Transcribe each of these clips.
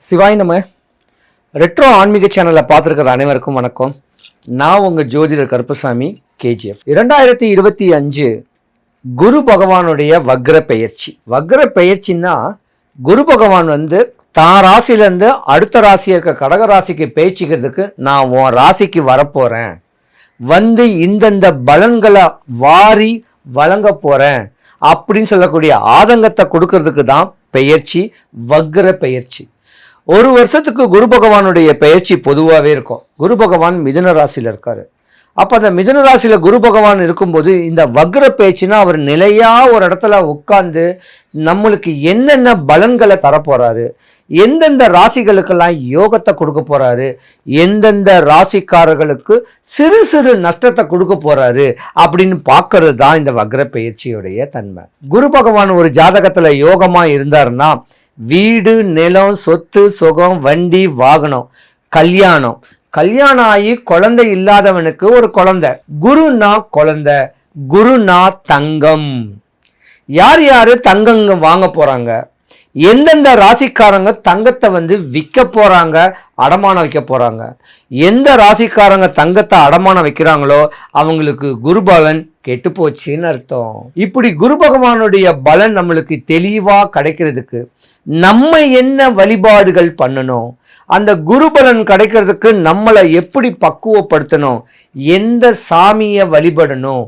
சிவாய் நம்ம ரெட்ரோ ஆன்மீக சேனலை பார்த்துருக்கிற அனைவருக்கும் வணக்கம். நான் உங்கள் ஜோதிடர் கருப்பசாமி கேஜிஎஃப். 2025 குரு பகவானுடைய வக்ர பெயர்ச்சின்னா குரு பகவான் தான் ராசியிலேருந்து அடுத்த ராசியை இருக்க கடக ராசிக்கு பேச்சுக்கிறதுக்கு நான் உன் ராசிக்கு வரப்போகிறேன், இந்தந்த பலன்களை வாரி வழங்க போகிறேன் அப்படின்னு சொல்லக்கூடிய ஆதங்கத்தை கொடுக்கறதுக்கு தான் பெயர்ச்சி, வக்ர பெயர்ச்சி. ஒரு வருஷத்துக்கு குரு பகவானுடைய பெயர்ச்சி பொதுவாகவே இருக்கும். குரு பகவான் மிதுன ராசியில் இருக்காரு. அப்போ அந்த மிதுன ராசியில் குரு பகவான் இருக்கும்போது இந்த வக்ர பெயர்ச்சினா அவர் நிலையாக ஒரு இடத்துல உட்கார்ந்து நம்மளுக்கு என்னென்ன பலன்களை தரப்போறாரு, எந்தெந்த ராசிகளுக்கெல்லாம் யோகத்தை கொடுக்க போறாரு, எந்தெந்த ராசிக்காரர்களுக்கு சிறு சிறு நஷ்டத்தை கொடுக்க போறாரு அப்படின்னு பார்க்கறது தான் இந்த வக்ர பெயர்ச்சியுடைய தன்மை. குரு பகவான் ஒரு ஜாதகத்தில் யோகமாக இருந்தாருன்னா வீடு, நிலம், சொத்து, சுகம், வண்டி, வாகனம், கல்யாணம் ஆகி குழந்தை இல்லாதவனுக்கு ஒரு குழந்தை. குருனா குழந்தை, குருனா தங்கம். யார் தங்கங்க வாங்க போறாங்க, எந்தெந்த ராசிக்காரங்க தங்கத்தை விற்க போறாங்க, அடமானம் வைக்க போறாங்க, எந்த ராசிக்காரங்க தங்கத்தை அடமானம் வைக்கிறாங்களோ அவங்களுக்கு குரு பலன் கெட்டு போச்சுன்னு அர்த்தம். இப்படி குரு பகவானுடைய பலன் நம்மளுக்கு தெளிவா கிடைக்கிறதுக்கு நம்ம என்ன வழிபாடுகள் பண்ணணும், அந்த குரு பலன் கிடைக்கிறதுக்கு நம்மளை எப்படி பக்குவப்படுத்தணும், எந்த சாமியை வழிபடணும்,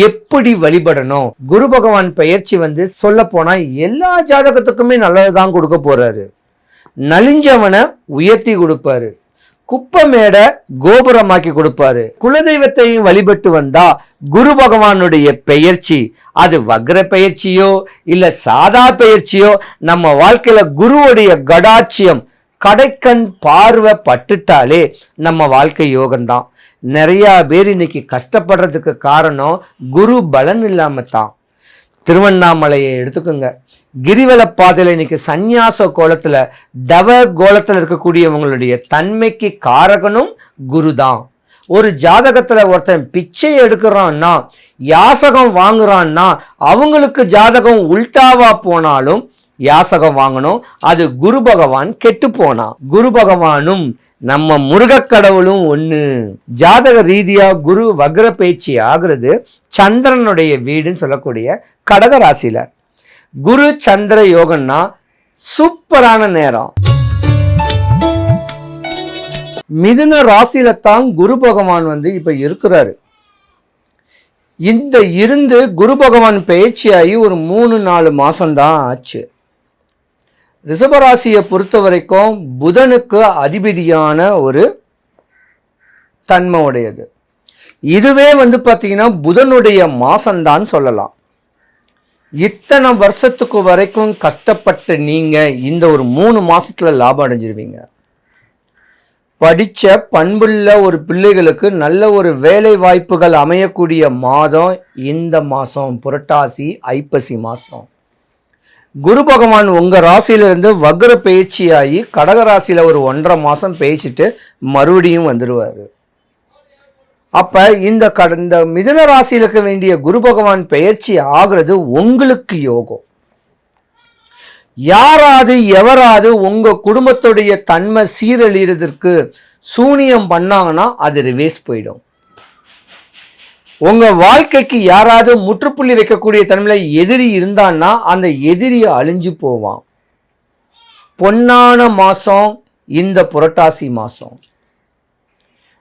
எப்படி வழிபடணும். குரு பகவான் பெயர்ச்சி சொல்ல போனா எல்லா ஜாதகத்துக்குமே நல்லதுதான் கொடுக்க போறாரு. நலிஞ்சவனை உயர்த்தி கொடுப்பாரு, குப்பமேட கோபுரமாக்கி கொடுப்பாரு. குலதெய்வத்தையும் வழிபட்டு வந்தா குரு பகவானுடைய பெயர்ச்சி, அது வக்ர பெயர்ச்சியோ இல்ல சாதா பெயர்ச்சியோ, நம்ம வாழ்க்கையில குருவுடைய கடாட்சியம் கடைக்கண் பார்வை பட்டுட்டாலே நம்ம வாழ்க்கை யோகம்தான். நிறைய பேர் இன்னைக்கு கஷ்டப்படுறதுக்கு காரணம் குரு பலன் இல்லாம தான். திருவண்ணாமலையை எடுத்துக்கோங்க, கிரிவல பாதையில் இன்னைக்கு சந்நியாச கோலத்துல தவ கோலத்துல இருக்கக்கூடியவங்களுடைய தன்மைக்கு காரகனும் குரு தான். ஒரு ஜாதகத்துல ஒருத்தன் பிச்சை எடுக்கிறான்னா, யாசகம் வாங்குறான்னா, அவங்களுக்கு ஜாதகம் உல்டாவா போனாலும் யாசகம் வாங்கணும். அது குரு பகவான் கெட்டு போனா. குரு பகவானும் நம்ம முருகக் கடவுளும் ஒண்ணு. ஜாதக ரீதியா குரு வக்ர பேச்சு ஆகிறது சந்திரனுடைய வீடுன்னு சொல்லக்கூடிய கடக ராசியில. குரு சந்திர யோகம்னா சூப்பரான நேரம். மிதுன ராசியில தான் குரு பகவான் இப்ப இருக்கிறாரு. இருந்து குரு பகவான் பயிற்சியாகி ஒரு 3-4 மாசம்தான் ஆச்சு. ரிஷபராசியை பொறுத்த வரைக்கும் புதனுக்கு அதிபதியான ஒரு தன்மை உடையது. இதுவே பார்த்தீங்கன்னா புதனுடைய மாசம்தான் சொல்லலாம். இத்தனை வருஷத்துக்கு வரைக்கும் கஷ்டப்பட்டு நீங்க இந்த ஒரு 3 மாசத்துல லாபம் அடைஞ்சிருவீங்க. படிச்ச பண்புள்ள ஒரு பிள்ளைகளுக்கு நல்ல ஒரு வேலை வாய்ப்புகள் அமையக்கூடிய மாதம் இந்த மாசம், புரட்டாசி ஐப்பசி மாசம். குரு பகவான் உங்க ராசியிலிருந்து வக்ர பயிற்சியாகி கடக ராசியில ஒரு 1.5 மாசம் பேசிட்டு மறுபடியும் வந்துடுவாரு. அப்ப இந்த மிதுன ராசியில இருக்க வேண்டிய குரு பகவான் பெயர்ச்சி ஆகிறது உங்களுக்கு யோகம். எவராது உங்க குடும்பத்துடைய தன்மை சீரழிறதற்கு சூனியம் பண்ணாங்கன்னா அது ரிவேஸ் போயிடும். உங்க வாழ்க்கைக்கு யாராவது முற்றுப்புள்ளி வைக்கக்கூடிய தன்மையில எதிரி இருந்தான்னா அந்த எதிரியை அழிஞ்சு போவான். பொன்னான மாசம் இந்த புரட்டாசி மாசம்.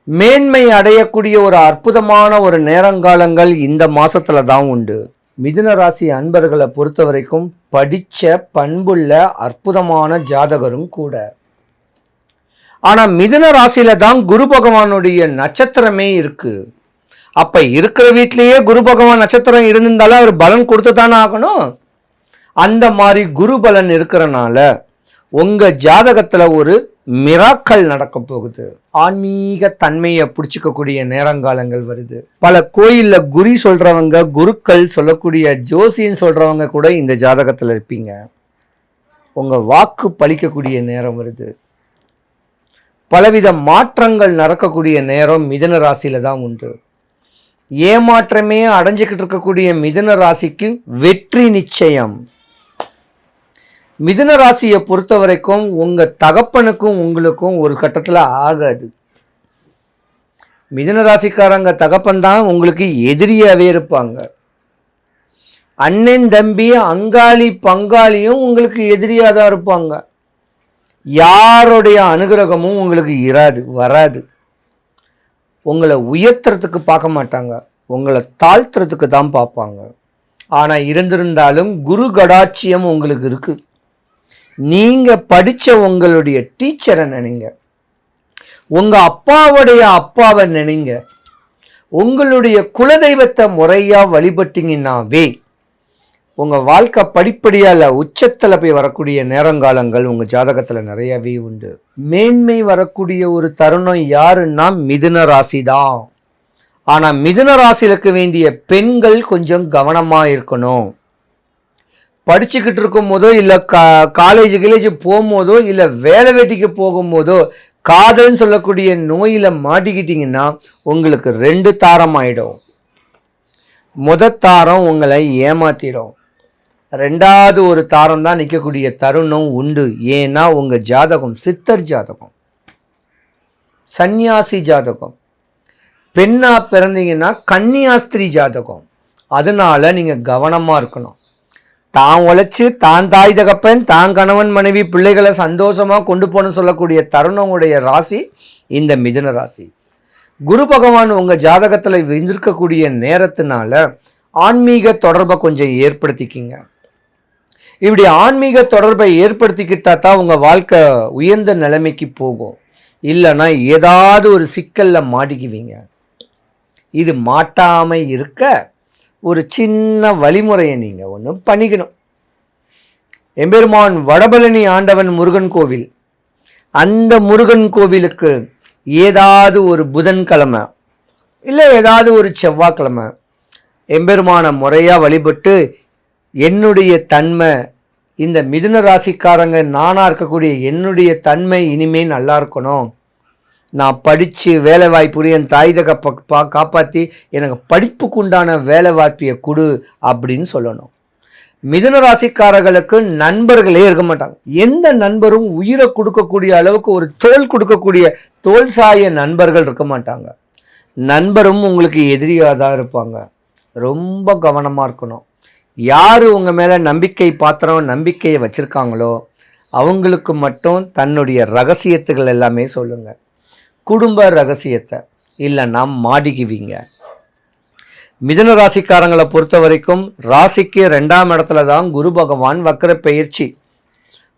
மேன்மை அடையக்கூடிய ஒரு அற்புதமான ஒரு நேரங்காலங்கள் இந்த மாசத்துல தான் உண்டு. மிதுன ராசி அன்பர்களை பொறுத்த வரைக்கும் படிச்ச பண்புள்ள அற்புதமான ஜாதகரும் கூட. ஆனா மிதுன ராசியில தான் குரு பகவானுடைய நட்சத்திரமே இருக்கு. அப்ப இருக்கிற வீட்லயே குரு பகவான் நட்சத்திரம் இருந்திருந்தாலும் அவர் பலன் கொடுத்து தானே ஆகணும். அந்த மாதிரி குரு பலன் இருக்கிறனால உங்க ஜாதகத்துல ஒரு மிராக்கள் நடக்க போகுது. ஆன்மீக தன்மையை பிடிச்சிக்கக்கூடிய நேரங்காலங்கள் வருது. பல கோயில்ல குறி சொல்றவங்க, குருக்கள் சொல்லக்கூடிய ஜோசின்னு சொல்றவங்க கூட இந்த ஜாதகத்துல இருப்பீங்க. உங்க வாக்கு பலிக்கக்கூடிய நேரம் வருது. பலவித மாற்றங்கள் நடக்கக்கூடிய நேரம் மிதுன ராசியில தான் உண்டு. ஏமாற்றமே அடைஞ்சுக்கிட்டு இருக்கக்கூடிய மிதுன ராசிக்கு வெற்றி நிச்சயம். மிதுன ராசியை பொறுத்த வரைக்கும் உங்கள் தகப்பனுக்கும் உங்களுக்கும் ஒரு கட்டத்தில் ஆகாது. மிதுன ராசிக்காரங்க தகப்பன் தான் உங்களுக்கு எதிரியாகவே இருப்பாங்க. அண்ணன் தம்பி அங்காளி பங்காளியும் உங்களுக்கு எதிரியாக தான் இருப்பாங்க. யாருடைய அனுகிரகமும் உங்களுக்கு வராது. உங்களை உயர்த்துறதுக்கு பார்க்க மாட்டாங்க, உங்களை தாழ்த்துறதுக்கு தான் பார்ப்பாங்க. ஆனால் இருந்திருந்தாலும் குரு கடாட்சியம் உங்களுக்கு இருக்கு. நீங்கள் படித்த உங்களுடைய டீச்சரை நினைங்க, உங்கள் அப்பாவை நினைங்க, உங்களுடைய குலதெய்வத்தை முறையாக வழிபட்டீங்கன்னாவே உங்கள் வாழ்க்கை படிப்படியால் உச்சத்தில் போய் வரக்கூடிய நேரங்காலங்கள் உங்கள் ஜாதகத்தில் நிறையவே உண்டு. மேன்மை வரக்கூடிய ஒரு தருணம் யாருன்னா மிதுன ராசி தான். ஆனால் மிதுன ராசிக்கு வேண்டிய பெண்கள் கொஞ்சம் கவனமாக இருக்கணும். படிச்சுக்கிட்டு இருக்கும் போதோ இல்லை காலேஜ் போகும்போதோ இல்லை வேலை வேட்டிக்கு போகும்போதோ காதல்னு சொல்லக்கூடிய நோயில் மாட்டிக்கிட்டீங்கன்னா உங்களுக்கு 2 தாரம் ஆகிடும். தாரம் உங்களை ஏமாத்திடும், 2வது ஒரு தாரம் தான் நிற்கக்கூடிய தருணம் உண்டு. ஏன்னா உங்கள் ஜாதகம் சித்தர் ஜாதகம், சந்நியாசி ஜாதகம். பெண்ணா பிறந்தீங்கன்னா கன்னியாஸ்திரி ஜாதகம். அதனால நீங்கள் கவனமாக இருக்கணும். தான் உழைச்சி தான் தாய் தகப்பன் தான் கணவன் மனைவி பிள்ளைகளை சந்தோஷமாக கொண்டு போகணும்னு சொல்லக்கூடிய தருணமுடைய ராசி இந்த மிதுன ராசி. குரு பகவான் உங்கள் ஜாதகத்தில் இருக்கக்கூடிய நேரத்தினால ஆன்மீக தொடர்பை கொஞ்சம் ஏற்படுத்திக்கிங்க. இப்படி ஆன்மீக தொடர்பை ஏற்படுத்திக்கிட்டா தான் உங்கள் வாழ்க்கை உயர்ந்த நிலைமைக்கு போகும். இல்லைன்னா ஏதாவது ஒரு சிக்கலில் மாட்டிக்குவீங்க. இது மாட்டாமல் இருக்க ஒரு சின்ன வழிமுறையை நீங்கள் ஒன்று பண்ணிக்கணும். எம்பெருமான் வடபழனி ஆண்டவன் முருகன் கோவில், அந்த முருகன் கோவிலுக்கு ஏதாவது ஒரு புதன்கிழமை இல்லை ஏதாவது ஒரு செவ்வாய்க்கிழமை எம்பெருமான முறையாக வழிபட்டு என்னுடைய தன்மை, இந்த மிதுன ராசிக்காரங்க நானாக இருக்கக்கூடிய என்னுடைய தன்மை இனிமேல் நல்லா இருக்கணும், நான் படித்து வேலை வாய்ப்புடைய என் தாய் தகப்பை காப்பாற்றி எனக்கு படிப்புக்கு உண்டான வேலை வாய்ப்பையை கொடு அப்படின்னு சொல்லணும். மிதுன ராசிக்காரர்களுக்கு நண்பர்களே இருக்க மாட்டாங்க. எந்த நண்பரும் உயிரை கொடுக்கக்கூடிய அளவுக்கு ஒரு தோல் கொடுக்கக்கூடிய தோல் சாய நண்பர்கள் இருக்க மாட்டாங்க. நண்பரும் உங்களுக்கு எதிரியாக தான் இருப்பாங்க. ரொம்ப கவனமாக இருக்கணும். யார் உங்கள் மேலே நம்பிக்கையை வச்சுருக்காங்களோ அவங்களுக்கு மட்டும் தன்னுடைய ரகசியத்துகள் எல்லாமே சொல்லுங்கள். குடும்ப ரகசியத்தை இல்லைன்னா மாட்டிக்குவீங்க. மிதுன ராசிக்காரங்களை பொறுத்த வரைக்கும் ராசிக்கு 2ஆம் இடத்துல தான் குரு பகவான் வக்கர பெயர்ச்சி.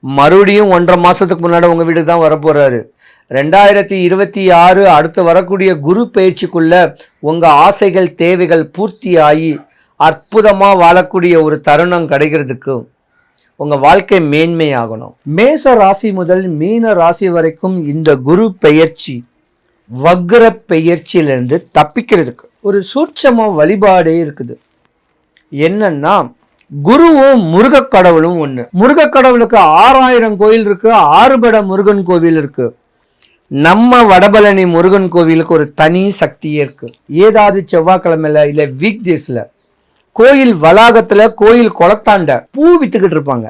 மறுபடியும் 1.5 மாதத்துக்கு முன்னாடி உங்கள் வீட்டுக்கு தான் வரப்போகிறாரு. 2026 அடுத்து வரக்கூடிய குரு பயிற்சிக்குள்ள உங்கள் ஆசைகள் தேவைகள் பூர்த்தி ஆகி அற்புதமாக வாழக்கூடிய ஒரு தருணம் கிடைக்கிறதுக்கு உங்கள் வாழ்க்கை மேன்மையாகணும். மேச ராசி முதல் மீன ராசி வரைக்கும் இந்த குரு பெயர்ச்சி வக்ர பெயர்ச்சியிலிருந்து தப்பிக்கிறதுக்கு ஒரு சூட்சம வழிபாடே இருக்குது. என்னன்னா குருவும் முருகக்கடவுளும் ஒன்று. முருகக்கடவுளுக்கு 6000 கோயில் இருக்கு, 6 பட முருகன் கோவில் இருக்கு. நம்ம வடபழனி முருகன் கோவிலுக்கு ஒரு தனி சக்தியே இருக்கு. ஏதாவது செவ்வாய்க்கிழமையில இல்லை வீக் டேஸ்ல கோயில் வளாகத்துல கோயில் குளத்தாண்ட பூ வித்துக்கிட்டு இருப்பாங்க.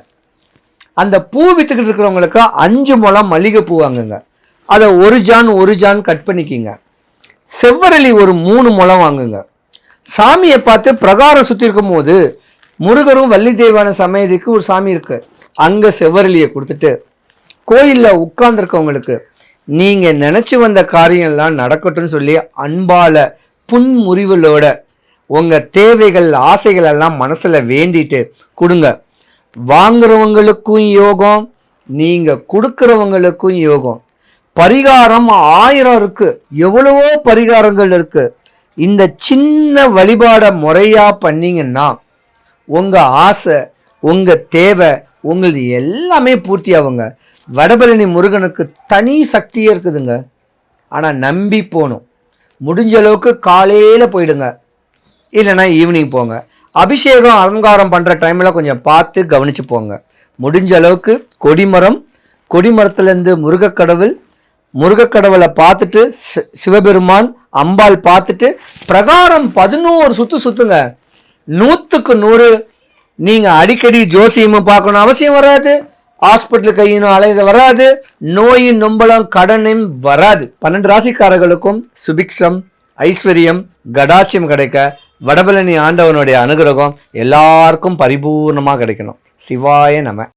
அந்த பூ வித்துக்கிட்டு இருக்கிறவங்களுக்கு 5 முழம் மல்லிகை பூ வாங்குங்க. அதை ஒரு ஜான் கட் பண்ணிக்கிங்க. செவ்வரளி ஒரு 3 முழம் வாங்குங்க. சாமியை பார்த்து பிரகாரம் சுற்றி இருக்கும் போது முருகரும் வள்ளி தெய்வான சமயத்துக்கு ஒரு சாமி இருக்கு, அங்கே செவ்வரளியை கொடுத்துட்டு கோயிலில் உட்கார்ந்துருக்கவங்களுக்கு நீங்கள் நினச்சி வந்த காரியம்லாம் நடக்கட்டும்னு சொல்லி அன்பால புன்முறிவுகளோட உங்கள் தேவைகள் ஆசைகள் எல்லாம் மனசில் வேண்டிட்டு கொடுங்க. வாங்குறவங்களுக்கும் யோகம், நீங்கள் கொடுக்குறவங்களுக்கும் யோகம். பரிகாரம் 1000 இருக்கு, எவ்வளவோ பரிகாரங்கள் இருக்கு. இந்த சின்ன வழிபாட முறையா பண்ணீங்கன்னா உங்க ஆசை உங்க தேவை உங்களுக்கு எல்லாமே பூர்த்தி ஆகுங்க. வடபழனி முருகனுக்கு தனி சக்தியே இருக்குதுங்க. ஆனால் நம்பி போகணும். முடிஞ்ச அளவுக்கு காலையில் போயிடுங்க, இல்லைன்னா ஈவினிங் போங்க. அபிஷேகம் அலங்காரம் பண்ணுற டைமில் கொஞ்சம் பார்த்து கவனித்து போங்க. முடிஞ்ச அளவுக்கு கொடிமரத்துலேருந்து முருகக்கடவுளை பார்த்துட்டு சிவபெருமான் அம்பாள் பார்த்துட்டு பிரகாரம் 11 சுத்துங்க. 100க்கு 100 நீங்கள் அடிக்கடி ஜோசியமும் பார்க்கணும் அவசியம் வராது, ஹாஸ்பிட்டல் கையினும் அலைய வராது, நோயின் நொம்பலம் கடனும் வராது. 12 ராசிக்காரர்களுக்கும் சுபிக்ஷம், ஐஸ்வர்யம், கடாட்சியம் கிடைக்க வடபழனி ஆண்டவனுடைய அனுகிரகம் எல்லாருக்கும் பரிபூர்ணமாக கிடைக்கணும். சிவாய நம.